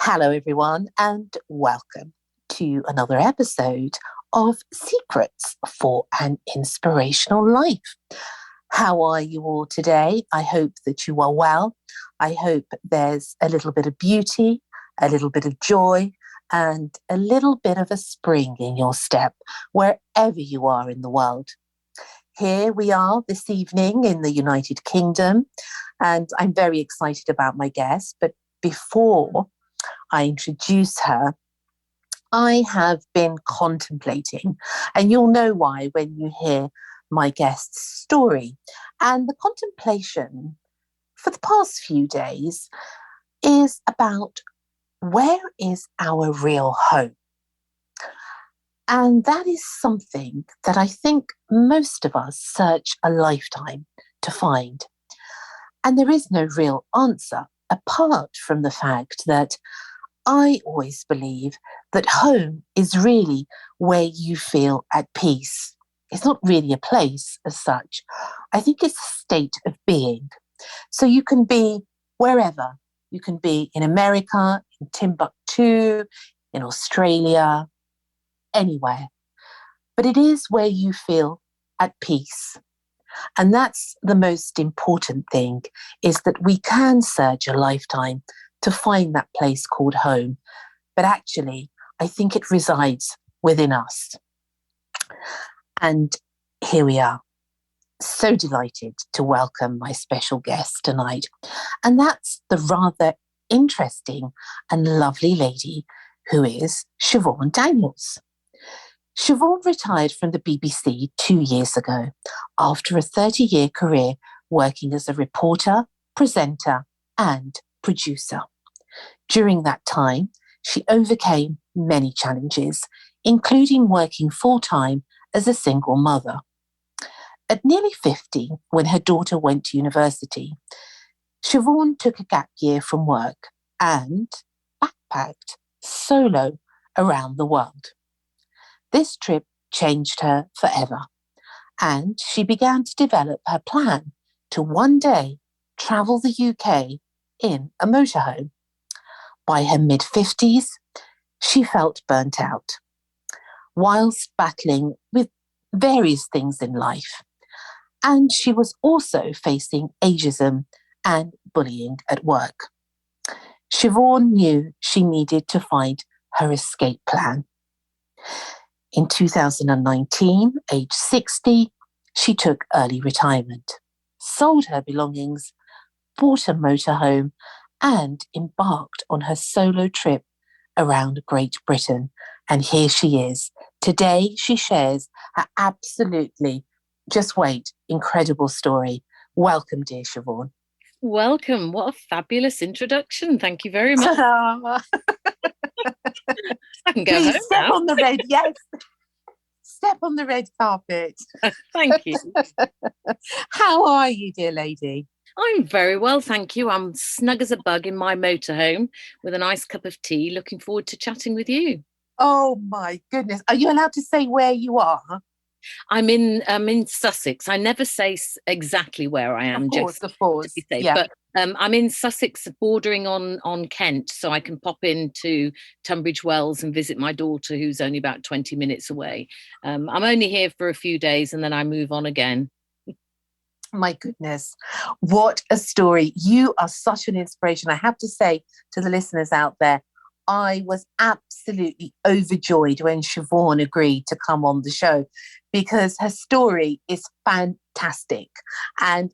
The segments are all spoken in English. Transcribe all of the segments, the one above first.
Hello, everyone, and welcome to another episode of Secrets for an Inspirational Life. How are you all today? I hope that you are well. I hope there's a little bit of beauty, a little bit of joy, and a little bit of a spring in your step, wherever you are in the world. Here we are this evening in the United Kingdom, and I'm very excited about my guest. But before I introduce her, I have been contemplating, and you'll know why when you hear my guest's story. And the contemplation for the past few days is about where is our real home? And that is something that I think most of us search a lifetime to find. And there is no real answer apart from the fact that I always believe that home is really where you feel at peace. It's not really a place as such. I think it's a state of being. So you can be wherever. You can be in America, in Timbuktu, in Australia, anywhere. But it is where you feel at peace. And that's the most important thing, is that we can search a lifetime to find that place called home. But actually, I think it resides within us. And here we are. So delighted to welcome my special guest tonight. And that's the rather interesting and lovely lady who is Siobhan Daniels. Siobhan retired from the BBC 2 years ago after a 30-year career working as a reporter, presenter, and producer. During that time, she overcame many challenges, including working full-time as a single mother. At nearly 50, when her daughter went to university, Siobhan took a gap year from work and backpacked solo around the world. This trip changed her forever, and she began to develop her plan to one day travel the UK in a motorhome. By her mid-50s, she felt burnt out, whilst battling with various things in life. And she was also facing ageism and bullying at work. Siobhan knew she needed to find her escape plan. In 2019, age 60, she took early retirement, sold her belongings, bought a motorhome, and embarked on her solo trip around Great Britain. And here she is. Today, she shares her absolutely, just wait, incredible story. Welcome, dear Siobhan. Welcome. What a fabulous introduction. Thank you very much. I can go Please home step now. on the red, yes. Step on the red carpet. Thank you. How are you, dear lady? I'm very well, thank you. I'm snug as a bug in my motorhome with a nice cup of tea. Looking forward to chatting with you. Oh my goodness. Are you allowed to say where you are? I'm in Sussex. I never say exactly where I am. Of course, to be safe. Yeah. But I'm in Sussex, bordering on Kent, so I can pop into Tunbridge Wells and visit my daughter, who's only about 20 minutes away. I'm only here for a few days and then I move on again. My goodness, what a story. You are such an inspiration. I have to say to the listeners out there, I was absolutely overjoyed when Siobhan agreed to come on the show, because her story is fantastic. And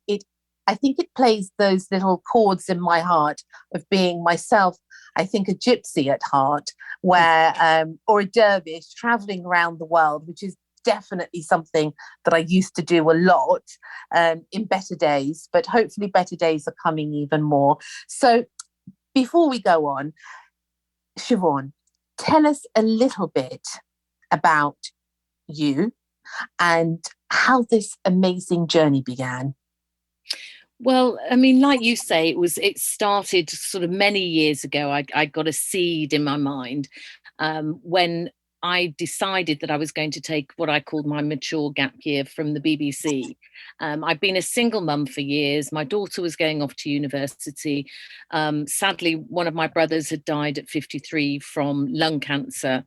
I think it plays those little chords in my heart of being myself, I think, a gypsy at heart, where or a dervish traveling around the world, which is definitely something that I used to do a lot in better days, but hopefully better days are coming even more. So before we go on, Siobhan, tell us a little bit about you and how this amazing journey began. Well, I mean, like you say, it started sort of many years ago. I got a seed in my mind when I decided that I was going to take what I called my mature gap year from the BBC. I've been a single mum for years. My daughter was going off to university. Sadly, one of my brothers had died at 53 from lung cancer,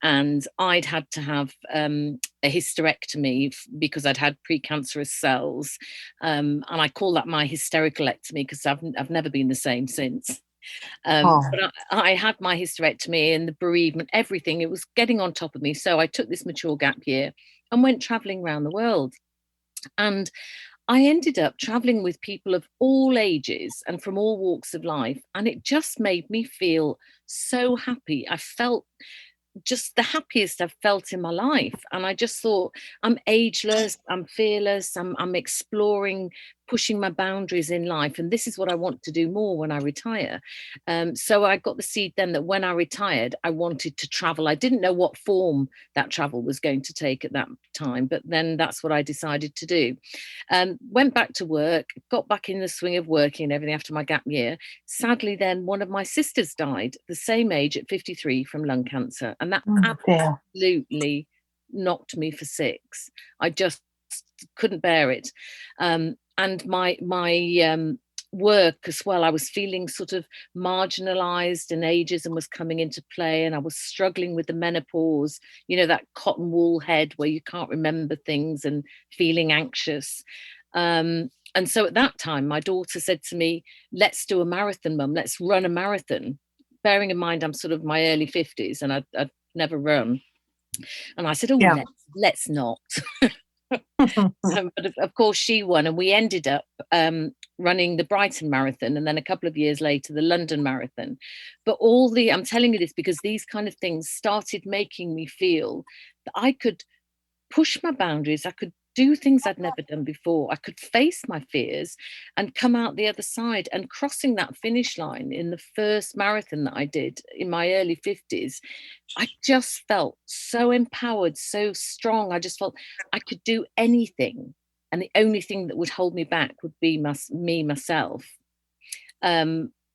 and I'd had to have a hysterectomy because I'd had precancerous cells. And I call that my hystericlectomy because I've never been the same since. But I had my hysterectomy and the bereavement, everything. It was getting on top of me. So I took this mature gap year and went traveling around the world. And I ended up traveling with people of all ages and from all walks of life. And it just made me feel so happy. I felt just the happiest I've felt in my life. And I just thought, I'm ageless, I'm fearless, I'm exploring, pushing my boundaries in life. And this is what I want to do more when I retire. So I got the seed then that when I retired, I wanted to travel. I didn't know what form that travel was going to take at that time, but then that's what I decided to do. Went back to work, got back in the swing of working and everything after my gap year. Sadly, then one of my sisters died the same age at 53 from lung cancer. And that absolutely knocked me for six. I just couldn't bear it. And my work as well, I was feeling sort of marginalized, and ageism was coming into play, and I was struggling with the menopause, you know, that cotton wool head where you can't remember things and feeling anxious. And so at that time, my daughter said to me, let's do a marathon, Mum, let's run a marathon. Bearing in mind, I'm sort of my early 50s and I'd never run. And I said, let's not. But of course she won, and we ended up running the Brighton Marathon, and then a couple of years later the London Marathon. But I'm telling you this because these kind of things started making me feel that I could push my boundaries, I could do things I'd never done before, I could face my fears and come out the other side. And crossing that finish line in the first marathon that I did in my early 50s, I just felt so empowered, so strong. I just felt I could do anything, and the only thing that would hold me back would be myself.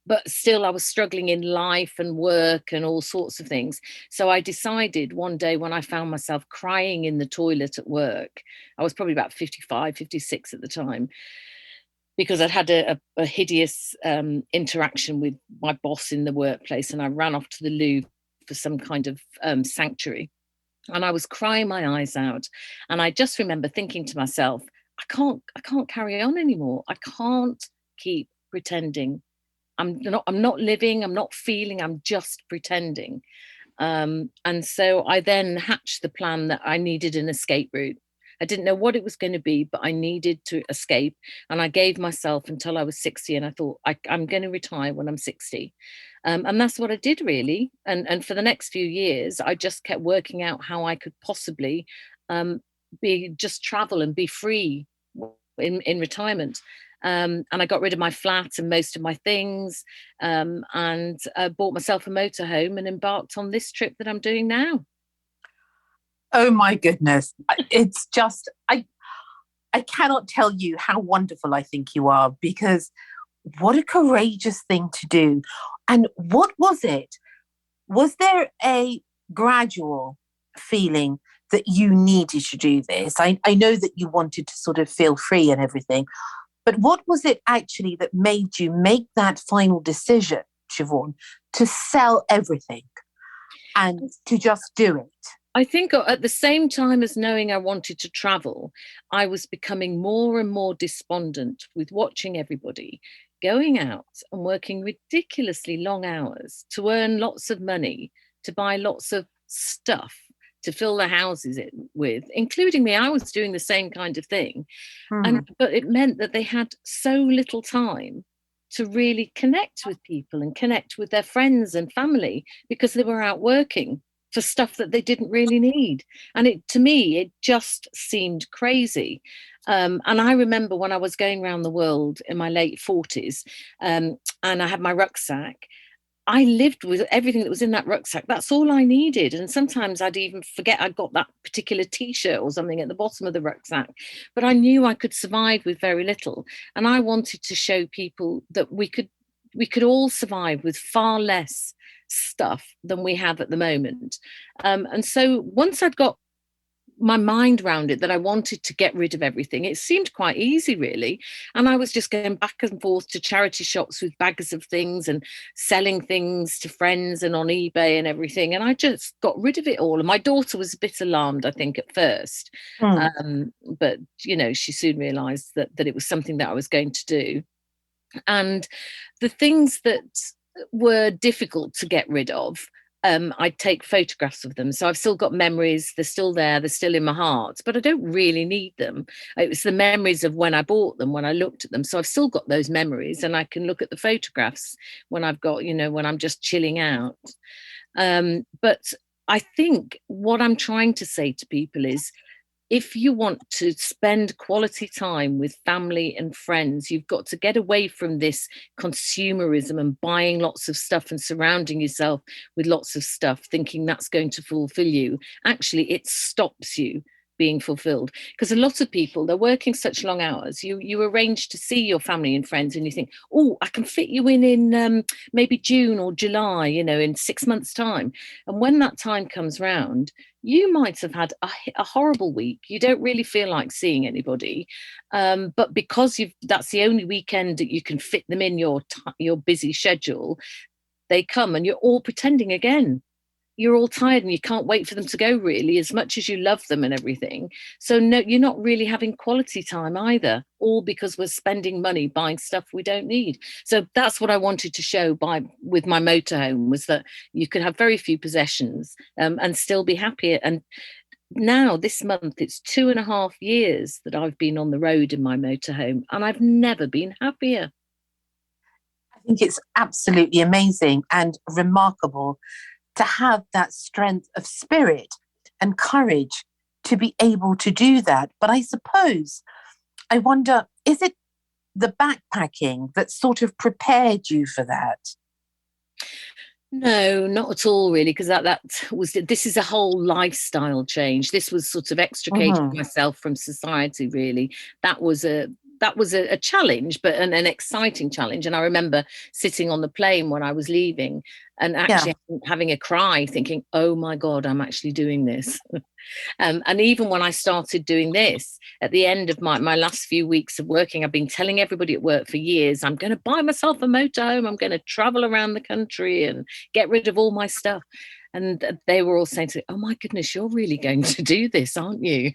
But still I was struggling in life and work and all sorts of things. So I decided one day, when I found myself crying in the toilet at work, I was probably about 55, 56 at the time, because I'd had a hideous interaction with my boss in the workplace, and I ran off to the loo for some kind of sanctuary. And I was crying my eyes out. And I just remember thinking to myself, I can't carry on anymore. I can't keep pretending. I'm not living, I'm not feeling, I'm just pretending. And so I then hatched the plan that I needed an escape route. I didn't know what it was going to be, but I needed to escape. And I gave myself until I was 60. And I thought, I'm going to retire when I'm 60. And that's what I did, really. And for the next few years, I just kept working out how I could possibly just travel and be free in retirement. And I got rid of my flat and most of my things, and bought myself a motorhome and embarked on this trip that I'm doing now. Oh my goodness. It's just, I cannot tell you how wonderful I think you are, because what a courageous thing to do. And what was it? Was there a gradual feeling that you needed to do this? I know that you wanted to sort of feel free and everything, but what was it actually that made you make that final decision, Siobhan, to sell everything and to just do it? I think at the same time as knowing I wanted to travel, I was becoming more and more despondent with watching everybody going out and working ridiculously long hours to earn lots of money, to buy lots of stuff, to fill their houses with, including me. I was doing the same kind of thing. But it meant that they had so little time to really connect with people and connect with their friends and family, because they were out working for stuff that they didn't really need. And to me, it just seemed crazy. And I remember when I was going around the world in my late 40s, and I had my rucksack, I lived with everything that was in that rucksack. That's all I needed. And sometimes I'd even forget I'd got that particular T-shirt or something at the bottom of the rucksack. But I knew I could survive with very little. And I wanted to show people that we could all survive with far less stuff than we have at the moment. And so once I'd got my mind round it, that I wanted to get rid of everything, it seemed quite easy, really. And I was just going back and forth to charity shops with bags of things and selling things to friends and on eBay and everything. And I just got rid of it all. And my daughter was a bit alarmed, I think, at first. But, she soon realized that it was something that I was going to do. And the things that were difficult to get rid of, I'd take photographs of them. So I've still got memories. They're still there. They're still in my heart, but I don't really need them. It was the memories of when I bought them, when I looked at them. So I've still got those memories, and I can look at the photographs when I've got, when I'm just chilling out. But I think what I'm trying to say to people is, if you want to spend quality time with family and friends, you've got to get away from this consumerism and buying lots of stuff and surrounding yourself with lots of stuff, thinking that's going to fulfill you. Actually, it stops you being fulfilled, because a lot of people, they're working such long hours. You arrange to see your family and friends, and you think, oh, I can fit you in maybe June or July, in 6 months' time. And when that time comes round, you might have had a horrible week. You don't really feel like seeing anybody, but because that's the only weekend that you can fit them in your busy schedule, they come and you're all pretending again. You're all tired and you can't wait for them to go, really, as much as you love them and everything. So no, you're not really having quality time either, all because we're spending money buying stuff we don't need. So that's what I wanted to show with my motorhome, was that you could have very few possessions and still be happy. And now this month, it's 2.5 years that I've been on the road in my motorhome, and I've never been happier. I think it's absolutely amazing and remarkable to have that strength of spirit and courage to be able to do that. But I wonder, is it the backpacking that sort of prepared you for that? No, not at all, really, because this is a whole lifestyle change. This was sort of extricating myself from society, really. That was a challenge, but an exciting challenge. And I remember sitting on the plane when I was leaving and actually having a cry, thinking, oh my God, I'm actually doing this. And even when I started doing this, at the end of my last few weeks of working, I've been telling everybody at work for years, I'm going to buy myself a motorhome. I'm going to travel around the country and get rid of all my stuff. And they were all saying to me, oh my goodness, you're really going to do this, aren't you?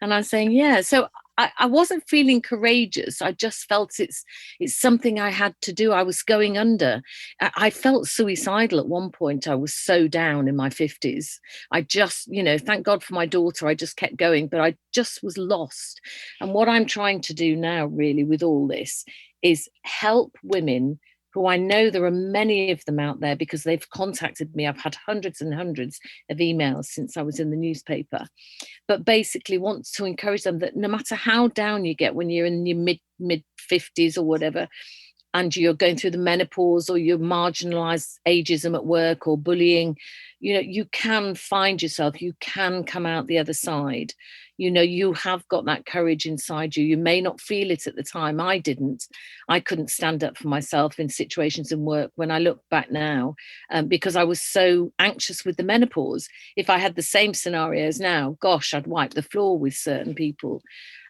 And I'm saying, yeah. So I wasn't feeling courageous. I just felt it's something I had to do. I was going under. I felt suicidal at one point. I was so down in my 50s. I just, thank God for my daughter. I just kept going, but I just was lost. And what I'm trying to do now, really, with all this, is help women who I know there are many of them out there, because they've contacted me. I've had hundreds and hundreds of emails since I was in the newspaper, but basically want to encourage them that no matter how down you get when you're in your mid-50s or whatever, and you're going through the menopause, or you're marginalized ageism at work or bullying, you can find yourself, you can come out the other side. You have got that courage inside you. You may not feel it at the time. I didn't. I couldn't stand up for myself in situations in work when I look back now, because I was so anxious with the menopause. If I had the same scenarios now, gosh, I'd wipe the floor with certain people.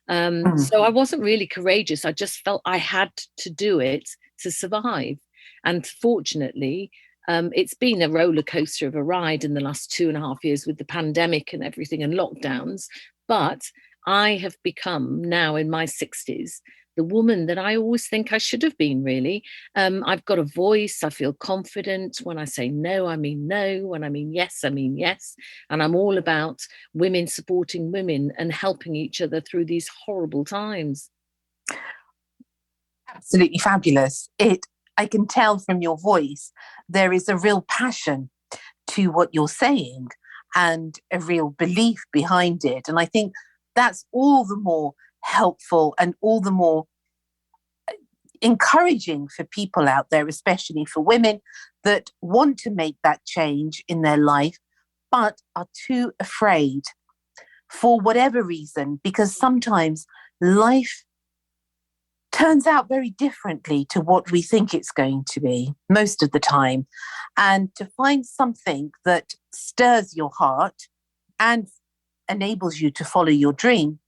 So I wasn't really courageous. I just felt I had to do it to survive. And fortunately, it's been a roller coaster of a ride in the last 2.5 years with the pandemic and everything and lockdowns. But I have become, now in my 60s, the woman that I always think I should have been, really. I've got a voice. I feel confident. When I say no, I mean no. When I mean yes, I mean yes. And I'm all about women supporting women and helping each other through these horrible times. Absolutely fabulous. I can tell from your voice, there is a real passion to what you're saying and a real belief behind it. And I think that's all the more helpful and all the more encouraging for people out there, especially for women that want to make that change in their life, but are too afraid for whatever reason, because sometimes life turns out very differently to what we think it's going to be most of the time. And to find something that stirs your heart and enables you to follow your dream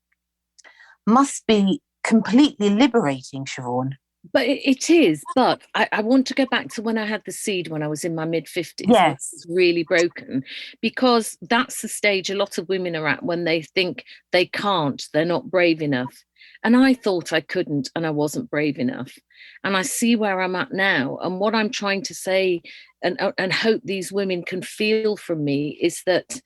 must be completely liberating, Siobhan. But it is. But I want to go back to when I had the seed when I was in my mid-50s. When I Yes. was really broken, because that's the stage a lot of women are at when they think they can't, they're not brave enough. And I thought I couldn't, and I wasn't brave enough. And I see where I'm at now. And what I'm trying to say and hope these women can feel from me is that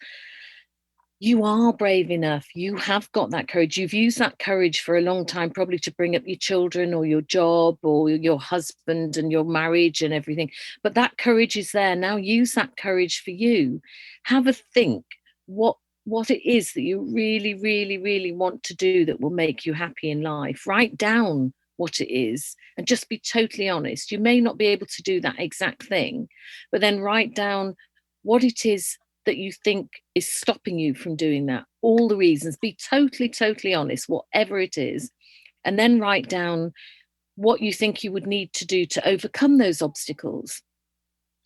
you are brave enough. You have got that courage. You've used that courage for a long time, probably to bring up your children or your job or your husband and your marriage and everything. But that courage is there. Now use that courage for you. Have a think what it is that you really, really, really want to do that will make you happy in life. Write down what it is and just be totally honest. You may not be able to do that exact thing, but then write down what it is that you think is stopping you from doing that, all the reasons. Be totally, totally honest, whatever it is, and then write down what you think you would need to do to overcome those obstacles.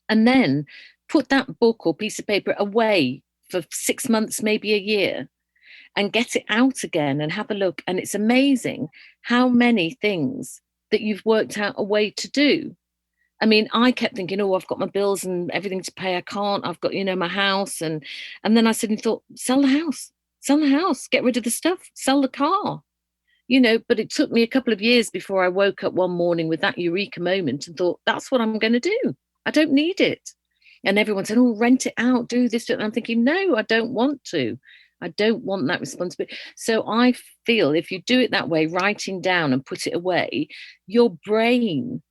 And then put that book or piece of paper away for 6 months, maybe a year, and get it out again and have a look. And it's amazing how many things that you've worked out a way to do. I mean, I kept thinking, oh, I've got my bills and everything to pay. I can't. I've got, my house. And then I suddenly thought, sell the house, get rid of the stuff, sell the car, but it took me a couple of years before I woke up one morning with that eureka moment and thought, that's what I'm going to do. I don't need it. And everyone said, oh, rent it out, do this. And I'm thinking, no, I don't want to. I don't want that responsibility. So I feel if you do it that way, writing down and put it away, your brain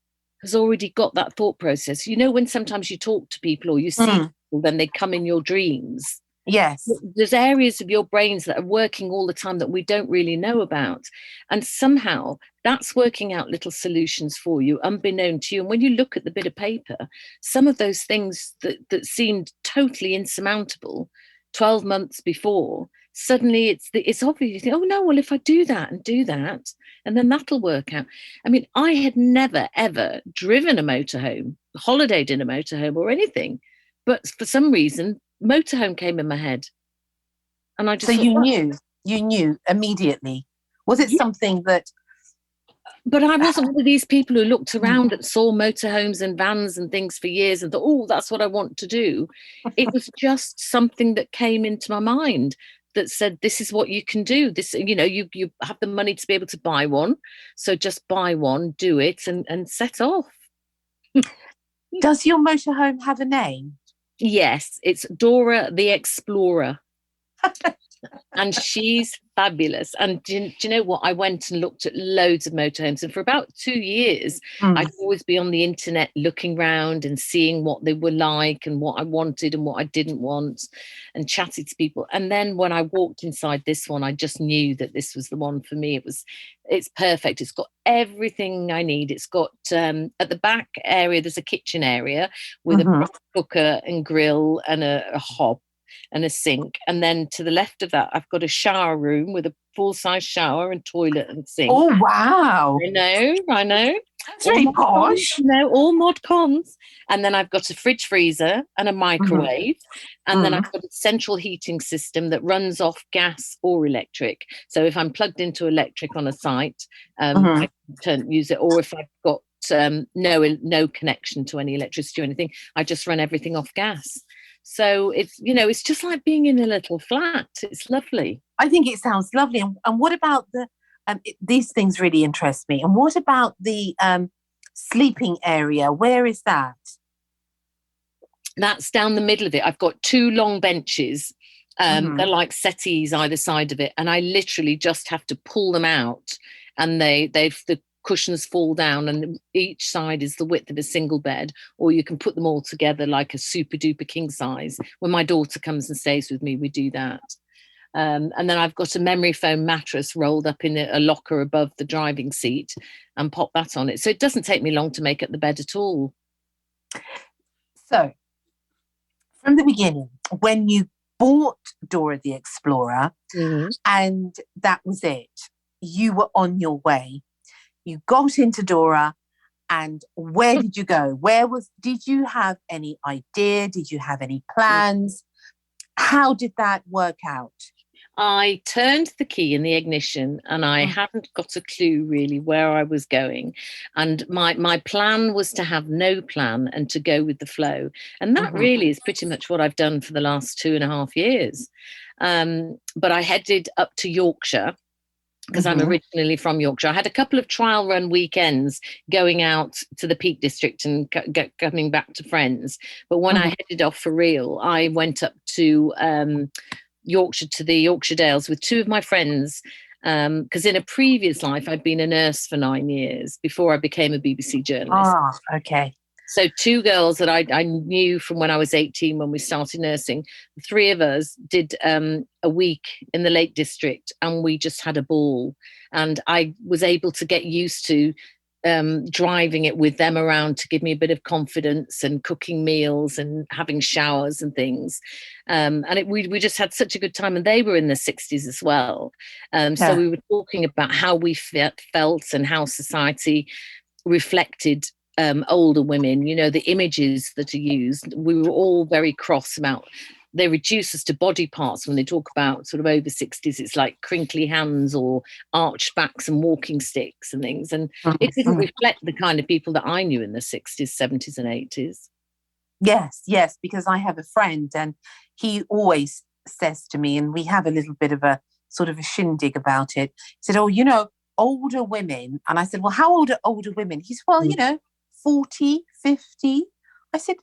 has already got that thought process. When sometimes you talk to people or you see people, then they come in your dreams. Yes. There's areas of your brains that are working all the time that we don't really know about. And somehow that's working out little solutions for you, unbeknown to you. And when you look at the bit of paper, some of those things that seemed totally insurmountable 12 months before, suddenly it's obvious. You think, oh no, well, if I do that and do that, and then that'll work out. I mean, I had never, ever driven a motorhome, holidayed in a motorhome or anything. But for some reason, motorhome came in my head. And I just So you knew immediately. Was it something that... But I wasn't one of these people who looked around and saw motorhomes and vans and things for years and thought, oh, that's what I want to do. It was just something that came into my mind that said, this is what you can do. This, you have the money to be able to buy one. So just buy one, do it and set off. Does your motorhome have a name? Yes, it's Dora the Explorer. And she's fabulous. And do you know what? I went and looked at loads of motorhomes, and for about 2 years, I'd always be on the internet looking around and seeing what they were like and what I wanted and what I didn't want, and chatted to people. And then when I walked inside this one, I just knew that this was the one for me. It's perfect. It's got everything I need. It's got at the back area, there's a kitchen area with a cooker and grill and a hob and a sink, and then to the left of that I've got a shower room with a full-size shower and toilet and sink. Oh wow. I know That's very posh. All mod cons. And then I've got a fridge freezer and a microwave, and then I've got a central heating system that runs off gas or electric. So if I'm plugged into electric on a site, I can use it, or if I've got no connection to any electricity or anything, I just run everything off gas. So it's just like being in a little flat. It's lovely. I think it sounds lovely. And what about these things really interest me. And what about the sleeping area? Where is that? That's down the middle of it. I've got 2 long benches. They're like settees either side of it. And I literally just have to pull them out, and the cushions fall down, and each side is the width of a single bed, or you can put them all together like a super duper king size. When my daughter comes and stays with me, we do that. And then I've got a memory foam mattress rolled up in a locker above the driving seat, and pop that on it. So it doesn't take me long to make up the bed at all. So from the beginning, when you bought Dora the Explorer, and that was it, you were on your way. you got into Dora, and where did you go? Did you have any idea? Did you have any plans? How did that work out? I turned the key in the ignition and I hadn't got a clue really where I was going. And my plan was to have no plan and to go with the flow. And that really is pretty much what I've done for the last 2.5 years. But I headed up to Yorkshire because I'm originally from Yorkshire. I had a couple of trial run weekends going out to the Peak District and coming back to friends. But when I headed off for real, I went up to Yorkshire, to the Yorkshire Dales with two of my friends, because in a previous life I'd been a nurse for 9 years before I became a BBC journalist. Okay. So two girls that I knew from when I was 18 when we started nursing. The three of us did a week in the Lake District and we just had a ball. And I was able to get used to driving it with them around to give me a bit of confidence and cooking meals and having showers and things. We just had such a good time. And they were in their 60s as well. So we were talking about how we felt and how society reflected older women, you know, the images that are used. We were all very cross about, they reduce us to body parts when they talk about sort of over 60s. It's like crinkly hands or arched backs and walking sticks and things. And it didn't reflect the kind of people that I knew in the 60s, 70s and 80s. Yes, because I have a friend and he always says to me, and we have a little bit of a sort of a shindig about it. He said, oh, you know, older women. And I said, well, how old are older women? He said, well, you know, 40, 50. I said,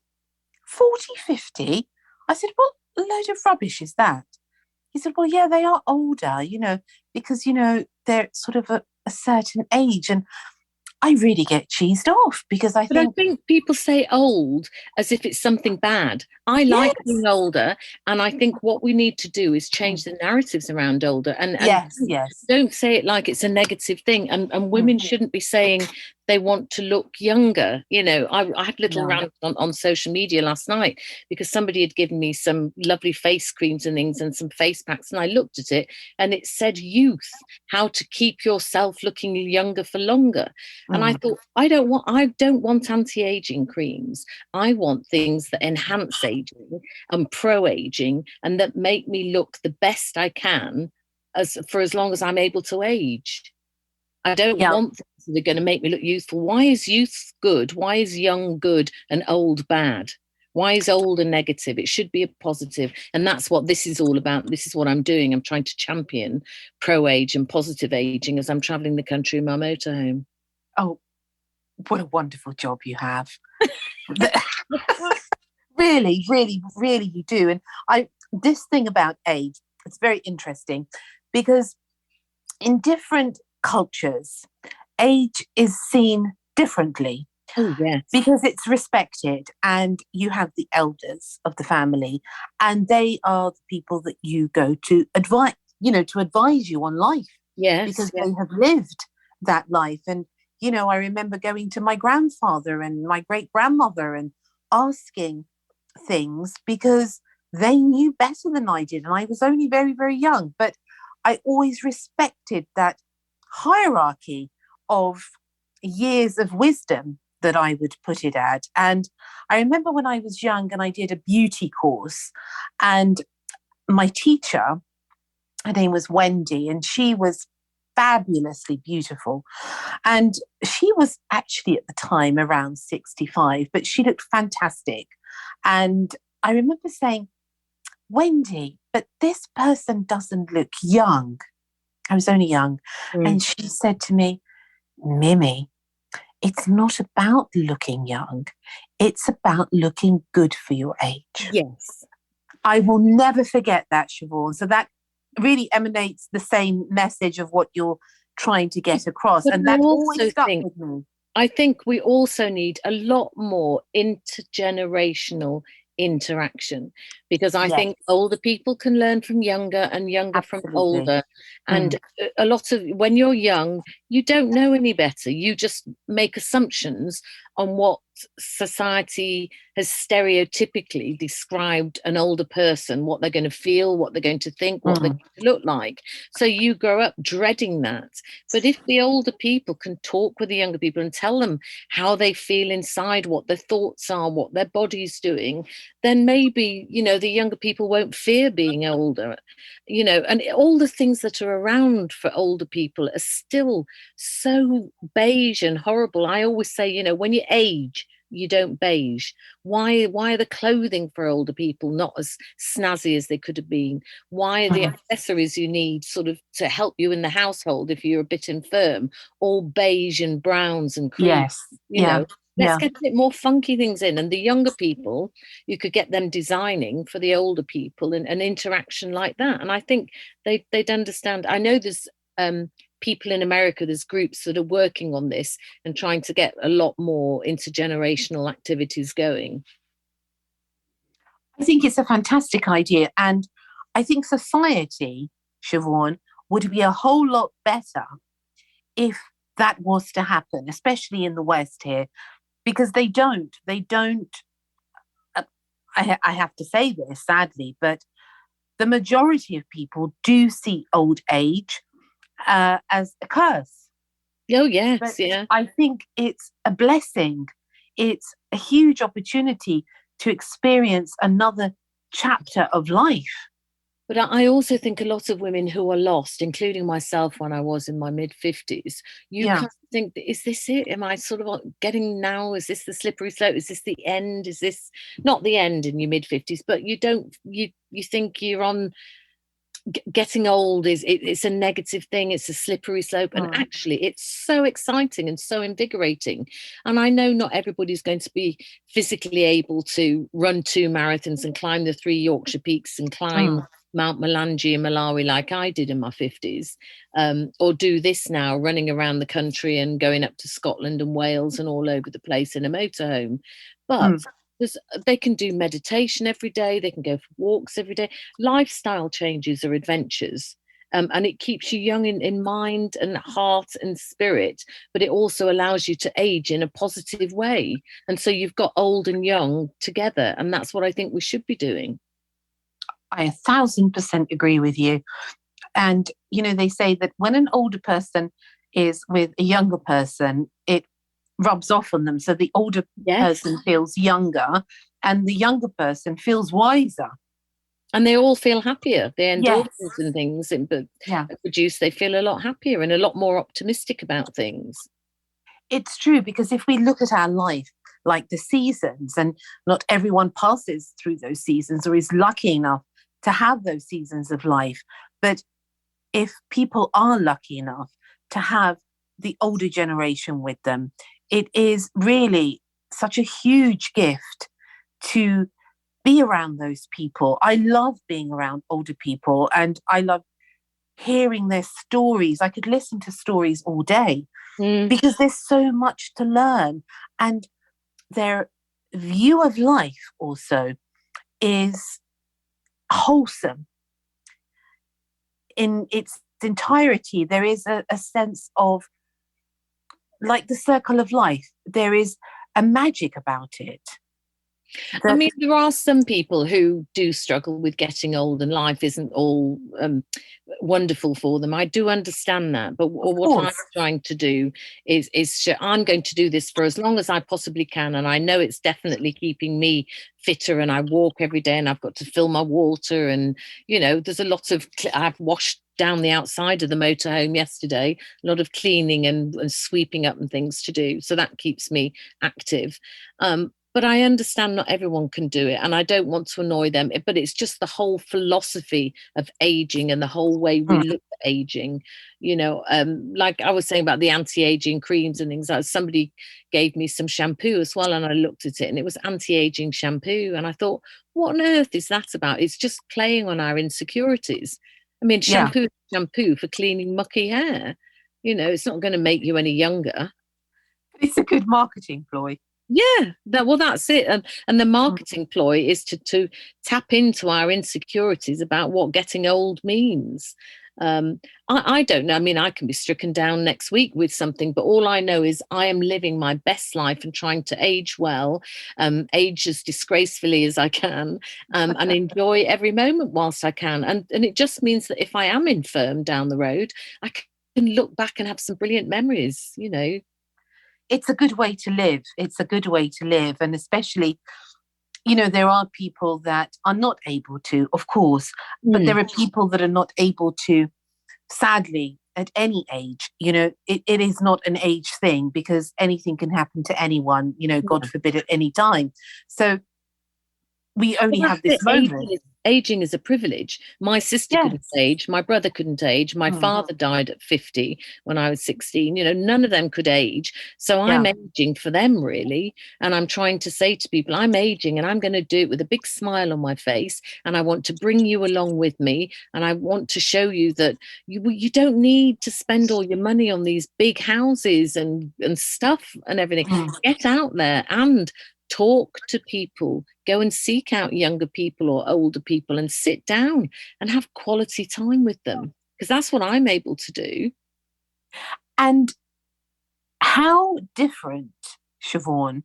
40, 50? I said, what load of rubbish is that? He said, well, yeah, they are older, you know, because, you know, they're sort of a certain age. And I really get cheesed off because I think people say old as if it's something bad. I like being older, and I think what we need to do is change the narratives around older and don't say it like it's a negative thing. And women shouldn't be saying they want to look younger. You know, I had a little rant on social media last night because somebody had given me some lovely face creams and things and some face packs, and I looked at it and it said youth, how to keep yourself looking younger for longer. And I thought, I don't want anti-aging creams. I want things that enhance aging and pro-aging and that make me look the best I can for as long as I'm able to age. I don't want things that are going to make me look youthful. Why is youth good? Why is young good and old bad? Why is old a negative? It should be a positive. And that's what this is all about. This is what I'm doing. I'm trying to champion pro-age and positive aging as I'm traveling the country in my motorhome. Oh, what a wonderful job you have. Really, really, really you do. And this thing about age, it's very interesting because in different cultures, age is seen differently. Oh, yes. Because it's respected and you have the elders of the family and they are the people that you go to advise you on life. Yes. Because they have lived that life. And, you know, I remember going to my grandfather and my great-grandmother and asking things because they knew better than I did. And I was only very, very young. But I always respected that hierarchy of years of wisdom that I would put it at. And I remember when I was young and I did a beauty course and my teacher, her name was Wendy, and she was fabulously beautiful. And she was actually at the time around 65, but she looked fantastic. And I remember saying, Wendy, but this person doesn't look young. I was only young. And she said to me, Mimi, it's not about looking young. It's about looking good for your age. Yes. I will never forget that, Siobhan. So that really emanates the same message of what you're trying to get across. But and that always stuck with me. I think we also need a lot more intergenerational interaction because I think older people can learn from younger and younger from older. And a lot of when you're young, you don't know any better. You just make assumptions on what society has stereotypically described an older person, what they're going to feel, what they're going to think, what they're going to look like. So you grow up dreading that. But if the older people can talk with the younger people and tell them how they feel inside, what their thoughts are, what their body's doing, then maybe, the younger people won't fear being older, and all the things that are around for older people are still so beige and horrible. I always say, when you age, you don't beige. Why are the clothing for older people not as snazzy as they could have been? Why are the accessories you need sort of to help you in the household if you're a bit infirm all beige and browns and cream? Let's get a bit more funky things in. And the younger people, you could get them designing for the older people and an interaction like that. And I think they'd understand. I know there's people in America, there's groups that are working on this and trying to get a lot more intergenerational activities going. I think it's a fantastic idea. And I think society, Siobhan, would be a whole lot better if that was to happen, especially in the West here, because they don't, I have to say this sadly, but the majority of people do see old age as a curse. Oh, yes, but yeah. I think it's a blessing. It's a huge opportunity to experience another chapter of life. But I also think a lot of women who are lost, including myself when I was in my mid-50s, kind of think, is this it? Am I sort of getting now? Is this the slippery slope? Is this the end? Is this not the end in your mid-50s? But you think you're on... Getting old it's a negative thing, it's a slippery slope, and actually it's so exciting and so invigorating. And I know not everybody's going to be physically able to run 2 marathons and climb the 3 Yorkshire peaks and climb Mount Mulanje in Malawi like I did in my 50s, or do this now, running around the country and going up to Scotland and Wales and all over the place in a motorhome. But they can do meditation every day. They can go for walks every day. Lifestyle changes are adventures. And it keeps you young in mind and heart and spirit, but it also allows you to age in a positive way. And so you've got old and young together. And that's what I think we should be doing. I 1,000% agree with you. And, they say that when an older person is with a younger person, it rubs off on them. So the older person feels younger and the younger person feels wiser. And they all feel happier. The endorphins and things produce, they feel a lot happier and a lot more optimistic about things. It's true, because if we look at our life, like the seasons, and not everyone passes through those seasons or is lucky enough to have those seasons of life. But if people are lucky enough to have the older generation with them, it is really such a huge gift to be around those people. I love being around older people and I love hearing their stories. I could listen to stories all day because there's so much to learn. And their view of life also is wholesome. In its entirety, there is a sense of, like the circle of life, there is a magic about it. I mean, there are some people who do struggle with getting old and life isn't all wonderful for them. I do understand that. But what I'm trying to do is I'm going to do this for as long as I possibly can. And I know it's definitely keeping me fitter, and I walk every day and I've got to fill my water. And, there's a lot of, I've washed down the outside of the motorhome yesterday, a lot of cleaning and sweeping up and things to do. So that keeps me active. But I understand not everyone can do it, and I don't want to annoy them. But it's just the whole philosophy of aging and the whole way we look at aging. Like I was saying about the anti-aging creams and things. Somebody gave me some shampoo as well, and I looked at it, and it was anti-aging shampoo, and I thought, what on earth is that about? It's just playing on our insecurities. I mean, shampoo is shampoo for cleaning mucky hair. It's not going to make you any younger. It's a good marketing ploy. Yeah, that's it. And the marketing ploy is to tap into our insecurities about what getting old means. I don't know. I mean, I can be stricken down next week with something, but all I know is I am living my best life and trying to age well, age as disgracefully as I can, and enjoy every moment whilst I can. And it just means that if I am infirm down the road, I can look back and have some brilliant memories, you know. It's a good way to live. It's a good way to live. And especially, there are people that are not able to, of course, but there are people that are not able to, sadly, at any age. It is not an age thing, because anything can happen to anyone, God forbid, at any time. So we only have this moment. Aging is a privilege. My sister couldn't age. My brother couldn't age. My father died at 50 when I was 16. None of them could age. So I'm aging for them, really. And I'm trying to say to people, I'm aging and I'm going to do it with a big smile on my face. And I want to bring you along with me. And I want to show you that you don't need to spend all your money on these big houses and stuff and everything. Get out there and talk to people, go and seek out younger people or older people and sit down and have quality time with them, because that's what I'm able to do. And how different, Siobhan,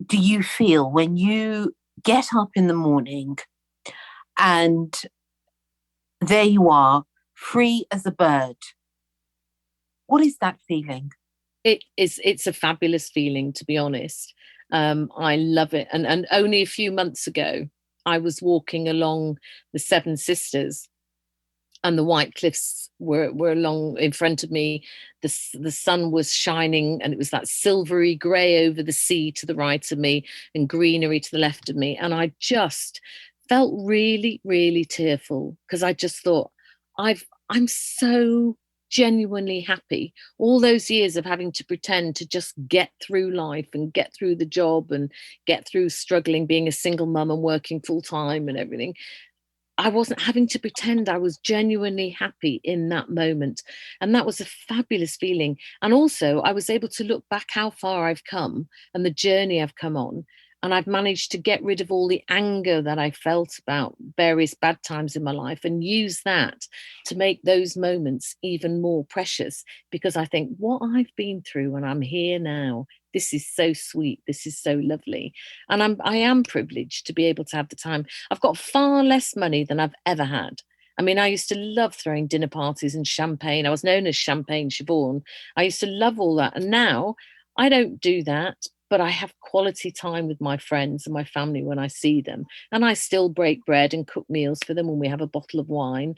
do you feel when you get up in the morning and there you are, free as a bird? What is that feeling? It's a fabulous feeling, to be honest. I love it. And only a few months ago, I was walking along the Seven Sisters, and the White Cliffs were along in front of me. The sun was shining, and it was that silvery grey over the sea to the right of me and greenery to the left of me. And I just felt really, really tearful, because I just thought, I'm so genuinely happy. All those years of having to pretend to just get through life and get through the job and get through struggling, being a single mum and working full time and everything. I wasn't having to pretend. I was genuinely happy in that moment. And that was a fabulous feeling. And also, I was able to look back how far I've come and the journey I've come on. And I've managed to get rid of all the anger that I felt about various bad times in my life and use that to make those moments even more precious. Because I think what I've been through and I'm here now, this is so sweet. This is so lovely. And I am privileged to be able to have the time. I've got far less money than I've ever had. I mean, I used to love throwing dinner parties and champagne. I was known as Champagne Siobhan. I used to love all that. And now I don't do that, but I have quality time with my friends and my family when I see them. And I still break bread and cook meals for them when we have a bottle of wine.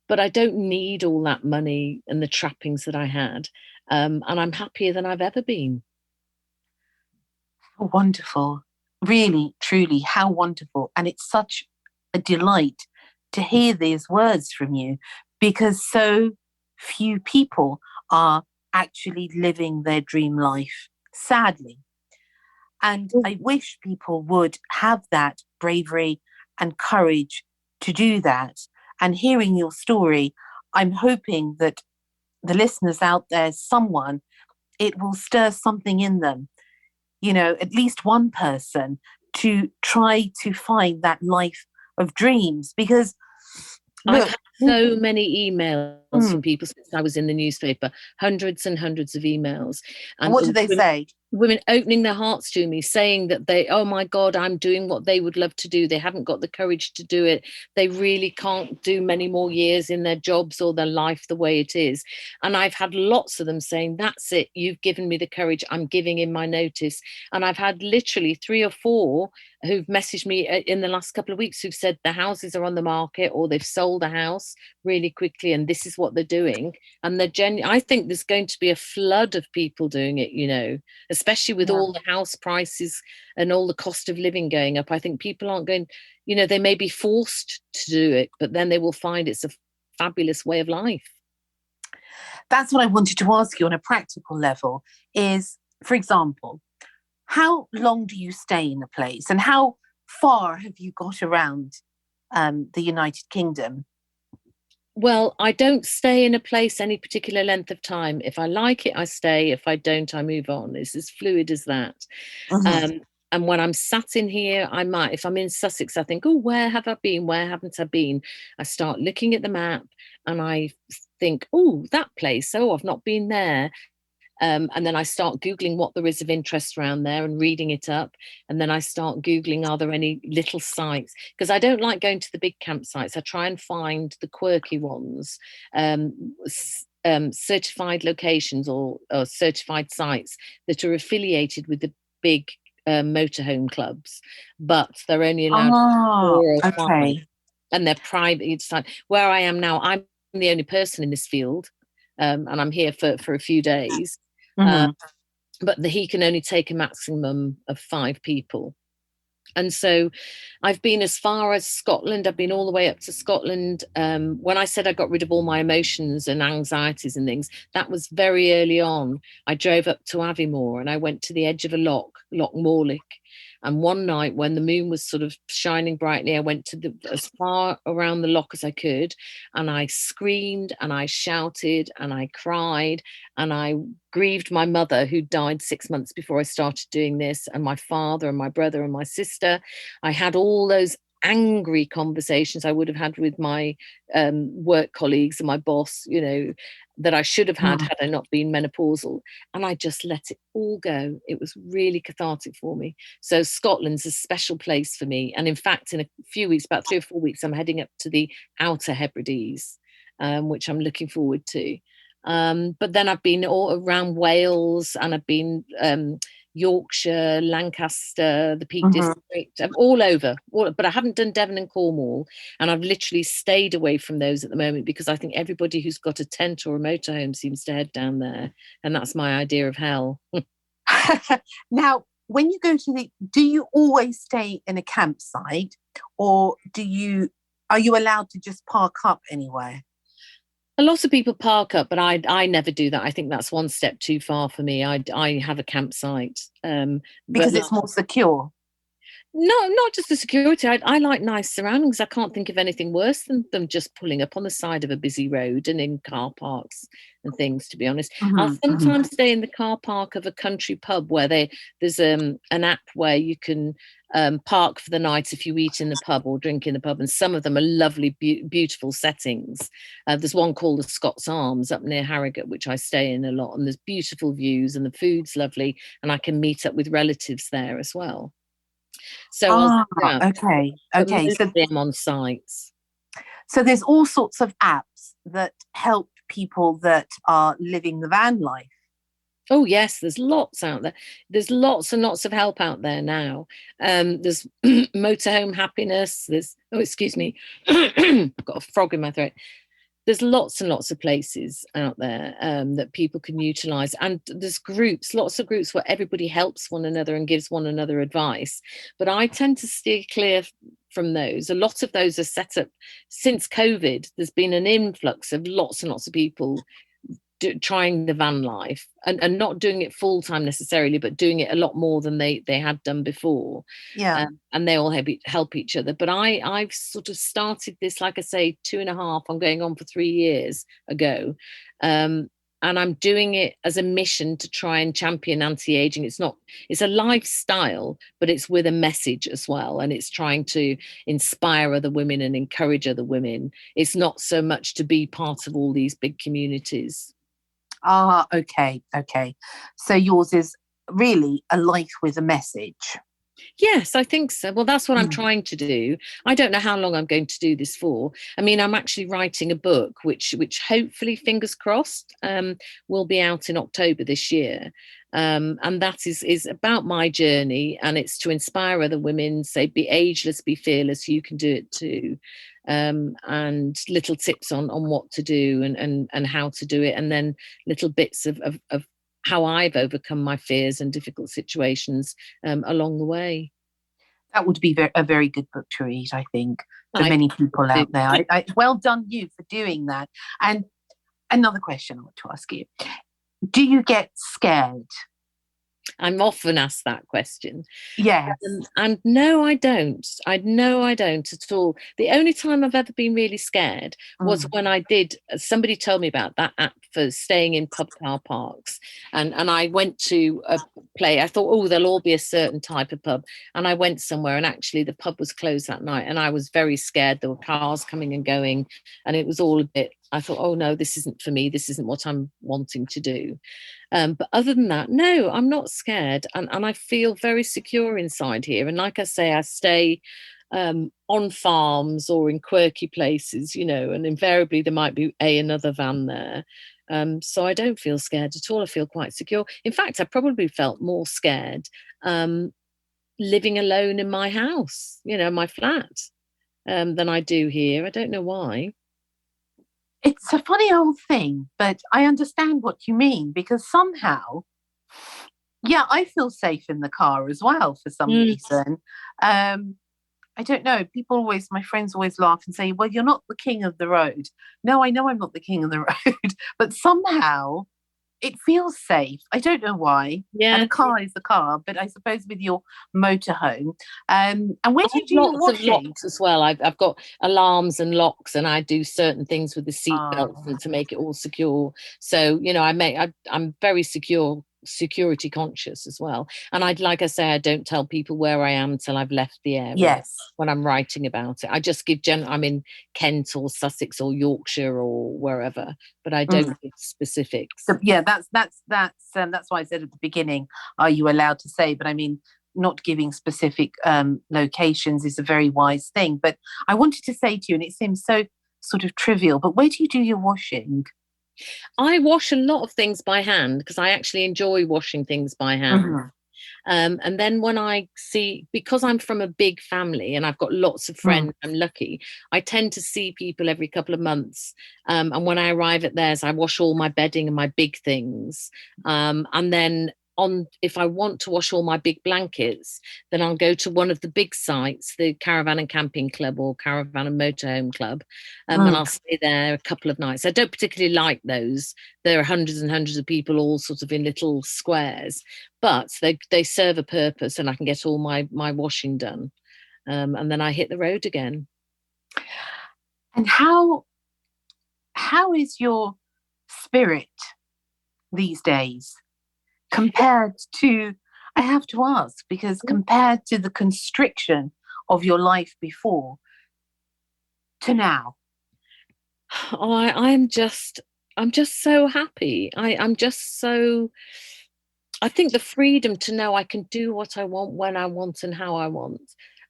But I don't need all that money and the trappings that I had. And I'm happier than I've ever been. Wonderful. Really, truly, how wonderful. And it's such a delight to hear these words from you, because so few people are actually living their dream life, sadly. And I wish people would have that bravery and courage to do that. And hearing your story, I'm hoping that the listeners out there, someone, it will stir something in them, at least one person, to try to find that life of dreams. Because look, I've had so many emails from people since I was in the newspaper, hundreds and hundreds of emails. And what do they say? Women opening their hearts to me, saying that oh my God, I'm doing what they would love to do. They haven't got the courage to do it. They really can't do many more years in their jobs or their life the way it is. And I've had lots of them saying, that's it. You've given me the courage. I'm giving in my notice. And I've had literally 3 or 4 who've messaged me in the last couple of weeks who've said the houses are on the market or they've sold a house really quickly and this is what they're doing. And I think there's going to be a flood of people doing it, especially with all the house prices and all the cost of living going up. I think people aren't going, they may be forced to do it, but then they will find it's a fabulous way of life. That's what I wanted to ask you on a practical level is, for example, how long do you stay in a place and how far have you got around the United Kingdom? Well, I don't stay in a place any particular length of time. If I like it, I stay. If I don't, I move on. It's as fluid as that. And when I'm sat in here, I might, if I'm in Sussex, I think, oh, where have I been? Where haven't I been? I start looking at the map and I think, oh, that place. Oh, I've not been there. And then I start Googling what there is of interest around there and reading it up. And then I start Googling, are there any little sites? Because I don't like going to the big campsites. I try and find the quirky ones, certified locations or certified sites that are affiliated with the big motorhome clubs, but they're only allowed 4 or 5, okay. and they're private. It's like where I am now, I'm the only person in this field, and I'm here for a few days. Mm-hmm. But he can only take a maximum of 5 people. And so I've been as far as Scotland. I've been all the way up to Scotland. When I said I got rid of all my emotions and anxieties and things, that was very early on. I drove up to Aviemore and I went to the edge of a loch, Loch Morlich. And one night when the moon was sort of shining brightly, I went to as far around the loch as I could, and I screamed and I shouted and I cried and I grieved my mother, who died 6 months before I started doing this, and my father and my brother and my sister. I had all those angry conversations I would have had with my work colleagues and my boss, that I should have had I not been menopausal. And I just let it all go. It was really cathartic for me. So Scotland's a special place for me. And in fact, in a few weeks, about 3 or 4 weeks, I'm heading up to the Outer Hebrides, which I'm looking forward to. But then I've been all around Wales, and I've been Yorkshire, Lancaster, the Peak District. I'm all over, but I haven't done Devon and Cornwall, and I've literally stayed away from those at the moment because I think everybody who's got a tent or a motorhome seems to head down there, and that's my idea of hell. Now, when you go do you always stay in a campsite, or are you allowed to just park up anywhere? A lot of people park up, but I never do that. I think that's one step too far for me. I have a campsite, Because but it's more secure. no, not just the security. I like nice surroundings. I can't think of anything worse than them just pulling up on the side of a busy road and in car parks and things, to be honest. I'll sometimes stay in the car park of a country pub where there's an app where you can park for the night if you eat in the pub or drink in the pub. And some of them are lovely, beautiful settings. There's one called the Scots Arms up near Harrogate, which I stay in a lot. And there's beautiful views and the food's lovely. And I can meet up with relatives there as well. So I'll do that. Okay. But Okay. mostly I'm on sites. So there's all sorts of apps that help people that are living the van life. Oh yes, there's lots out there. There's lots and lots of help out there now. There's motorhome happiness. Excuse me, I've got a frog in my throat. There's lots and lots of places out there that people can utilize, and there's groups, lots of groups where everybody helps one another and gives one another advice. But I tend to steer clear from those. A lot of those are set up since COVID. There's been an influx of lots and lots of people trying the van life, and not doing it full time necessarily, but doing it a lot more than they had done before. Yeah. And they all help each other. But I've sort of started this, like I say, 2.5, I'm going on for 3 years ago. And I'm doing it as a mission to try and champion anti-aging. It's a lifestyle, but it's with a message as well. And it's trying to inspire other women and encourage other women. It's not so much to be part of all these big communities. Okay. So yours is really a life with a message. Yes, I think so. Well, that's what I'm trying to do. I don't know how long I'm going to do this for. I mean, I'm actually writing a book, which hopefully, fingers crossed, will be out in October this year. And that is about my journey, and it's to inspire other women, say, be ageless, be fearless, you can do it too. And little tips on what to do and how to do it, and then little bits of how I've overcome my fears and difficult situations along the way. That would be a very good book to read, I think, for many people out there. Well done you for doing that. And another question I want to ask you. Do you get scared? I'm often asked that question. Yes. And no, I don't. I don't at all. The only time I've ever been really scared was when I did. Somebody told me about that app for staying in pub car parks, and I went to a play. I thought, oh, there'll all be a certain type of pub, and I went somewhere, and actually the pub was closed that night, and I was very scared. There were cars coming and going, and it was all a bit. I thought, oh no, this isn't for me. This isn't what I'm wanting to do. But other than that, no, I'm not scared. And I feel very secure inside here. And like I say, I stay on farms or in quirky places, you know, and invariably there might be another van there. So I don't feel scared at all. I feel quite secure. In fact, I probably felt more scared living alone in my house, you know, my flat, than I do here. I don't know why. It's a funny old thing, but I understand what you mean, because somehow, yeah, I feel safe in the car as well for some reason. I don't know. My friends always laugh and say, well, you're not the king of the road. No, I know I'm not the king of the road, but somehow it feels safe. I don't know why. Yeah. And a car is a car, but I suppose with your motorhome. And where do you do your lots of washing? locks as well. I've got alarms and locks, and I do certain things with the seat belts and to make it all secure. So, you know, I'm very security conscious as well. And like I say, I don't tell people where I am until I've left the area. Yes. When I'm writing about it, I just give I'm in Kent or Sussex or Yorkshire or wherever, but I don't give specifics. So, yeah, that's why I said at the beginning, are you allowed to say? But I mean, not giving specific locations is a very wise thing. But I wanted to say to you, and it seems so sort of trivial, but where do you do your washing? I wash a lot of things by hand because I actually enjoy washing things by hand. And then when I see, because I'm from a big family and I've got lots of friends, I'm lucky, I tend to see people every couple of months. And when I arrive at theirs, I wash all my bedding and my big things. And then if I want to wash all my big blankets, then I'll go to one of the big sites, the Caravan and Camping Club or Caravan and Motorhome Club, and I'll stay there a couple of nights. I don't particularly like those. There are hundreds and hundreds of people all sort of in little squares, but they serve a purpose, and I can get all my washing done, and then I hit the road again. And how is your spirit these days compared to, I have to ask, because compared to the constriction of your life before to now? Oh, I'm just so happy. I'm just so, I think the freedom to know I can do what I want, when I want, and how I want.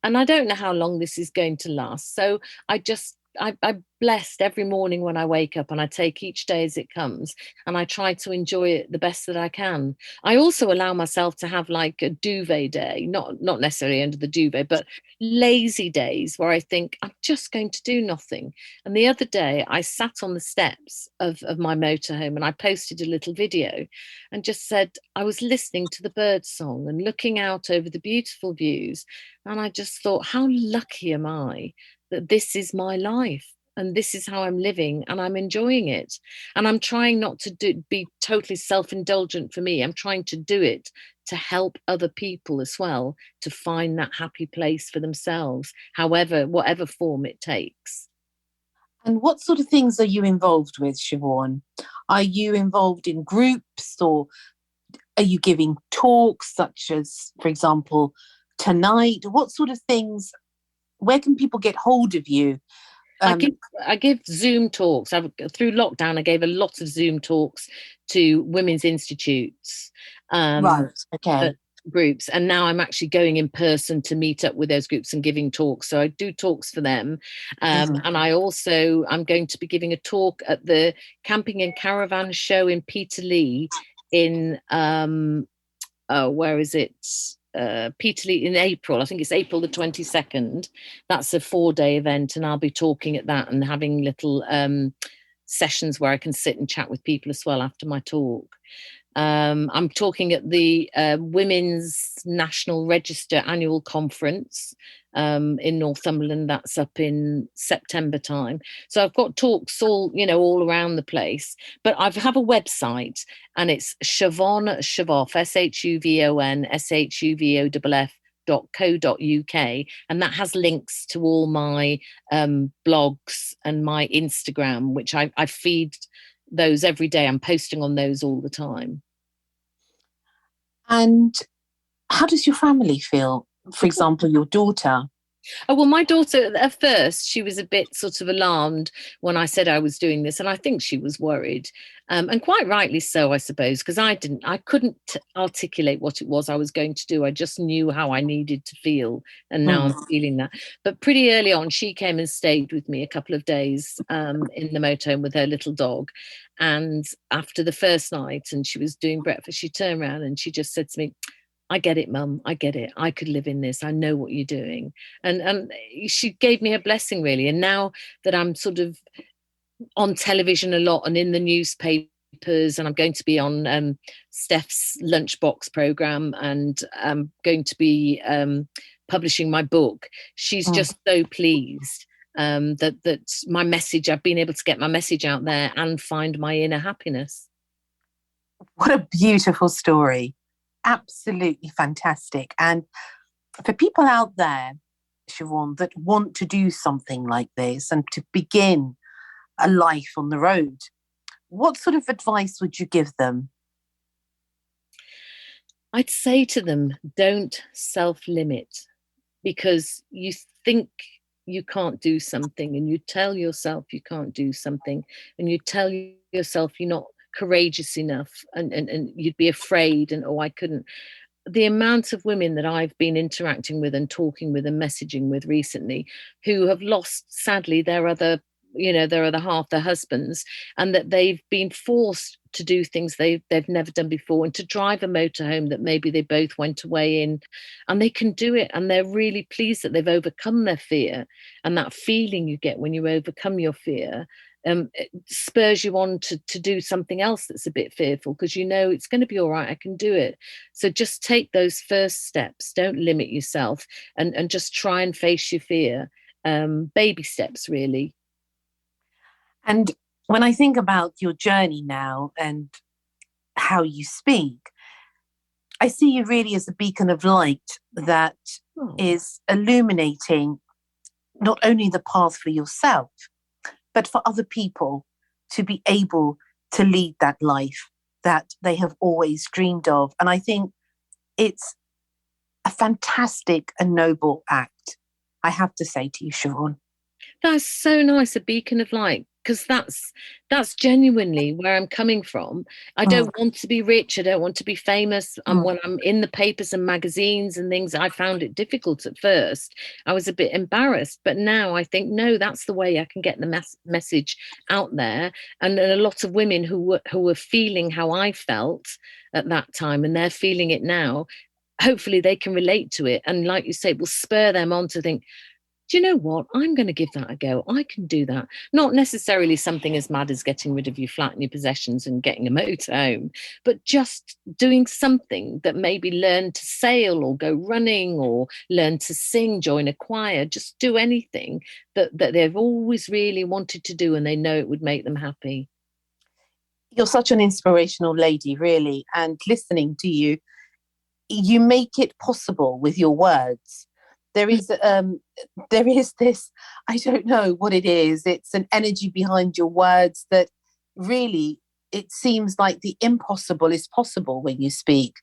And I don't know how long this is going to last. So I'm blessed every morning when I wake up, and I take each day as it comes, and I try to enjoy it the best that I can. I also allow myself to have like a duvet day, not necessarily under the duvet, but lazy days where I think I'm just going to do nothing. And the other day I sat on the steps of my motorhome, and I posted a little video and just said I was listening to the bird song and looking out over the beautiful views. And I just thought, how lucky am I that this is my life and this is how I'm living, and I'm enjoying it. And I'm trying not to be totally self-indulgent for me. I'm trying to do it to help other people as well, to find that happy place for themselves, whatever form it takes. And what sort of things are you involved with, Siobhan? Are you involved in groups, or are you giving talks, such as, for example, tonight? What sort of things, where can people get hold of you? I give Zoom talks. Through lockdown, I gave a lot of Zoom talks to women's institutes. Right, okay. Groups, and now I'm actually going in person to meet up with those groups and giving talks. So I do talks for them, and I'm going to be giving a talk at the Camping and Caravan Show in Peterlee in where is it? Peterlee in April. I think it's April the 22nd. That's a 4-day event, and I'll be talking at that and having little sessions where I can sit and chat with people as well after my talk. I'm talking at the Women's National Register annual conference in Northumberland. That's up in September time. So I've got talks all around the place. But I have a website, and it's Siobhan Shuvoff, SHUVON SHUVOFF.co.uk, and that has links to all my blogs and my Instagram, which I feed those every day. I'm posting on those all the time. And how does your family feel? For example, your daughter. Oh, well, my daughter, at first, she was a bit sort of alarmed when I said I was doing this, and I think she was worried, and quite rightly so, I suppose, because I couldn't articulate what it was I was going to do. I just knew how I needed to feel, and now I'm feeling that. But pretty early on, she came and stayed with me a couple of days in the motorhome with her little dog, and after the first night, and she was doing breakfast, she turned around and she just said to me, "I get it, Mum. I get it. I could live in this. I know what you're doing." And she gave me a blessing, really. And now that I'm sort of on television a lot and in the newspapers, and I'm going to be on Steph's Lunchbox program, and I'm going to be publishing my book, she's just so pleased that my message, I've been able to get my message out there and find my inner happiness. What a beautiful story. Absolutely fantastic. And for people out there, Siobhan, that want to do something like this and to begin a life on the road, what sort of advice would you give them? I'd say to them, don't self-limit, because you think you can't do something, and you tell yourself you can't do something, and you tell yourself you're not courageous enough, and you'd be afraid, and I couldn't. The amount of women that I've been interacting with and talking with and messaging with recently who have lost, sadly, their other half, their husbands, and that they've been forced to do things they've never done before, and to drive a motorhome that maybe they both went away in, and they can do it, and they're really pleased that they've overcome their fear. And that feeling you get when you overcome your fear, it spurs you on to do something else that's a bit fearful, because it's going to be all right, I can do it. So just take those first steps, don't limit yourself, and just try and face your fear. Baby steps, really. And when I think about your journey now and how you speak, I see you really as a beacon of light that is illuminating not only the path for yourself, but for other people to be able to lead that life that they have always dreamed of. And I think it's a fantastic and noble act, I have to say to you, Siobhan. That's so nice, a beacon of light, because that's genuinely where I'm coming from. I don't want to be rich. I don't want to be famous. When I'm in the papers and magazines and things, I found it difficult at first. I was a bit embarrassed, but now I think, no, that's the way I can get the message out there. And a lot of women who were feeling how I felt at that time, and they're feeling it now, hopefully they can relate to it. And like you say, it will spur them on to think, do you know what? I'm going to give that a go. I can do that. Not necessarily something as mad as getting rid of your flat and your possessions and getting a motorhome, but just doing something that maybe learn to sail or go running or learn to sing, join a choir, just do anything that they've always really wanted to do, and they know it would make them happy. You're such an inspirational lady, really. And listening to you, you make it possible with your words. There is this, I don't know what it is. It's an energy behind your words that really, it seems like the impossible is possible when you speak.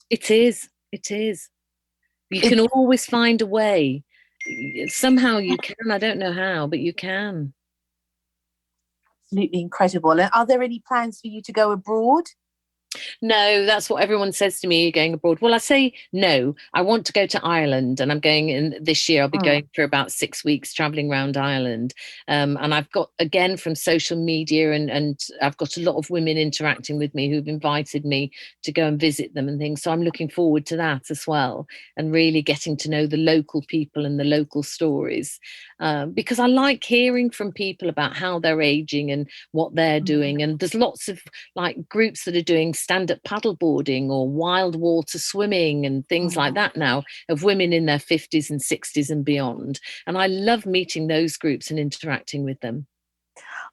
It is. You can always find a way. Somehow you can. I don't know how, but you can. Absolutely incredible. And are there any plans for you to go abroad? No, that's what everyone says to me, you're going abroad. Well, I say no. I want to go to Ireland, and I'm going in this year. I'll be going for about 6 weeks traveling around Ireland. And I've got, again, from social media, and I've got a lot of women interacting with me who've invited me to go and visit them and things. So I'm looking forward to that as well, and really getting to know the local people and the local stories, because I like hearing from people about how they're aging and what they're doing. And there's lots of like groups that are doing stand-up paddleboarding or wild water swimming and things like that now, of women in their 50s and 60s and beyond. And I love meeting those groups and interacting with them.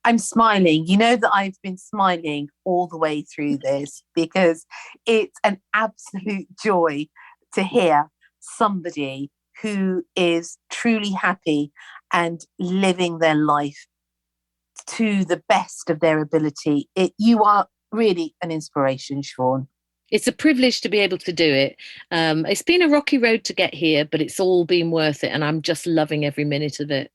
I'm smiling. You know that I've been smiling all the way through this because it's an absolute joy to hear somebody who is truly happy and living their life to the best of their ability. You are really an inspiration, Siobhan. It's a privilege to be able to do it. It's been a rocky road to get here, but it's all been worth it. And I'm just loving every minute of it.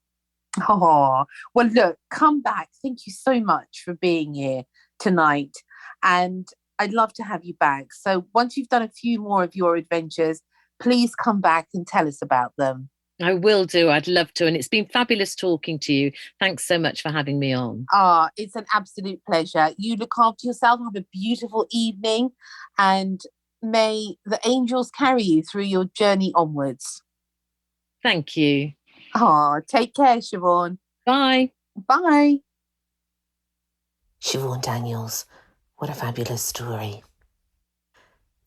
Oh, well, look, come back. Thank you so much for being here tonight. And I'd love to have you back. So once you've done a few more of your adventures, please come back and tell us about them. I will do. I'd love to. And it's been fabulous talking to you. Thanks so much for having me on. It's an absolute pleasure. You look after yourself. Have a beautiful evening. And may the angels carry you through your journey onwards. Thank you. Take care, Siobhan. Bye. Bye. Siobhan Daniels, what a fabulous story.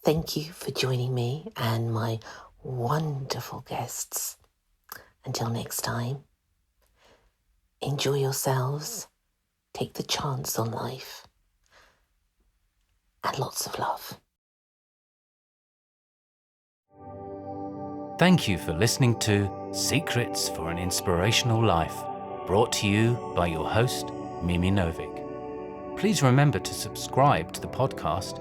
Thank you for joining me and my wonderful guests. Until next time, enjoy yourselves, take the chance on life, and lots of love. Thank you for listening to Secrets for an Inspirational Life, brought to you by your host, Mimi Novic. Please remember to subscribe to the podcast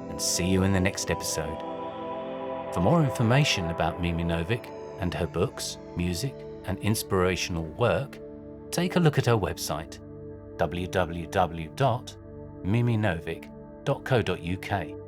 and see you in the next episode. For more information about Mimi Novic and her books, music, and inspirational work, take a look at her website, www.miminovic.co.uk.